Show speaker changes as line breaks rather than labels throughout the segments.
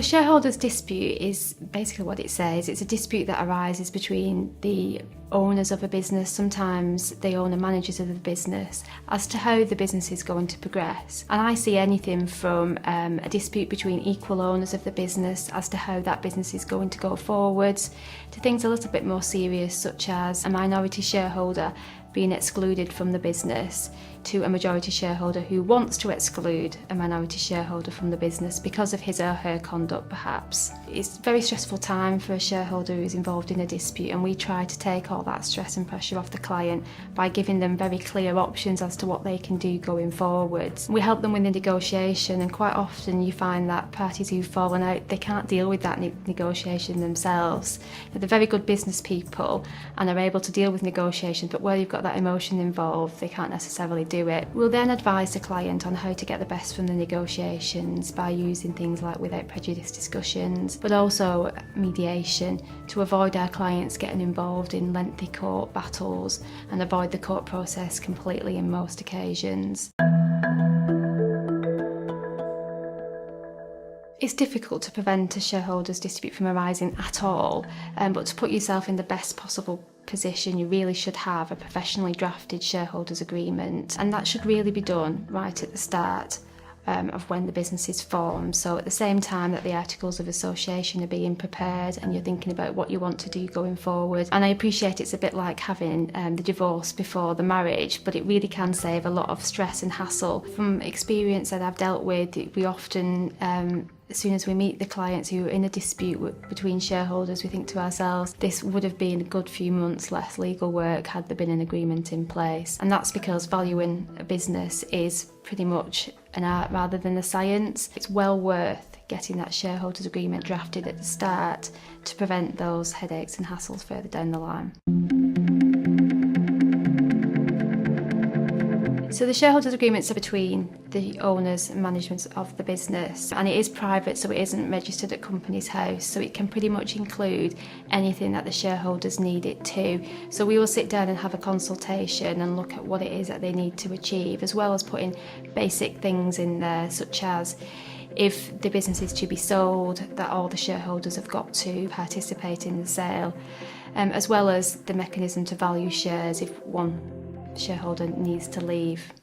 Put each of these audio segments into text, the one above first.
a shareholders dispute is basically what it says. It's a dispute that arises between the owners of a business, sometimes the owner managers of the business, as to how the business is going to progress. And I see anything from a dispute between equal owners of the business as to how that business is going to go forwards, to things a little bit more serious, such as a minority shareholder being excluded from the business, to a majority shareholder who wants to exclude a minority shareholder from the business because of his or her conduct, perhaps. It's a very stressful time for a shareholder who's involved in a dispute, and we try to take all that stress and pressure off the client by giving them very clear options as to what they can do going forwards. We help them with the negotiation, and quite often you find that parties who've fallen out, they can't deal with that negotiation themselves. They're very good business people and are able to deal with negotiations, but where you've got that emotion involved, they can't necessarily do it. We'll then advise the client on how to get the best from the negotiations by using things like without prejudice discussions, but also mediation, to avoid our clients getting involved in lengthy court battles and avoid the court process completely in most occasions. It's difficult to prevent a shareholders dispute from arising at all, but to put yourself in the best possible position, you really should have a professionally drafted shareholders agreement, and that should really be done right at the start of when the business is formed. So at the same time that the articles of association are being prepared and you're thinking about what you want to do going forward. And I appreciate it's a bit like having the divorce before the marriage, but it really can save a lot of stress and hassle. From experience that I've dealt with, we often as soon as we meet the clients who are in a dispute between shareholders, we think to ourselves, this would have been a good few months less legal work had there been an agreement in place. And that's because valuing a business is pretty much an art rather than a science. It's well worth getting that shareholders agreement drafted at the start to prevent those headaches and hassles further down the line. So the shareholders agreements are between the owners and management of the business, and it is private, so it isn't registered at Companies House, so it can pretty much include anything that the shareholders need it to. So we will sit down and have a consultation and look at what it is that they need to achieve, as well as putting basic things in there, such as if the business is to be sold, that all the shareholders have got to participate in the sale, as well as the mechanism to value shares if one shareholder needs to leave.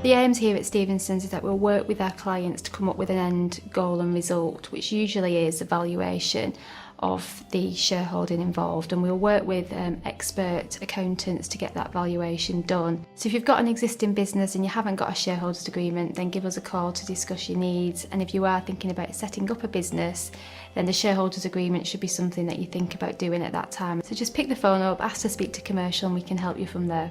The aims here at Stevenson's is that we'll work with our clients to come up with an end goal and result, which usually is a valuation of the shareholding involved, and we'll work with expert accountants to get that valuation done. So if you've got an existing business and you haven't got a shareholders agreement, then give us a call to discuss your needs, and if you are thinking about setting up a business, then the shareholders agreement should be something that you think about doing at that time. So just pick the phone up, ask to speak to commercial, and we can help you from there.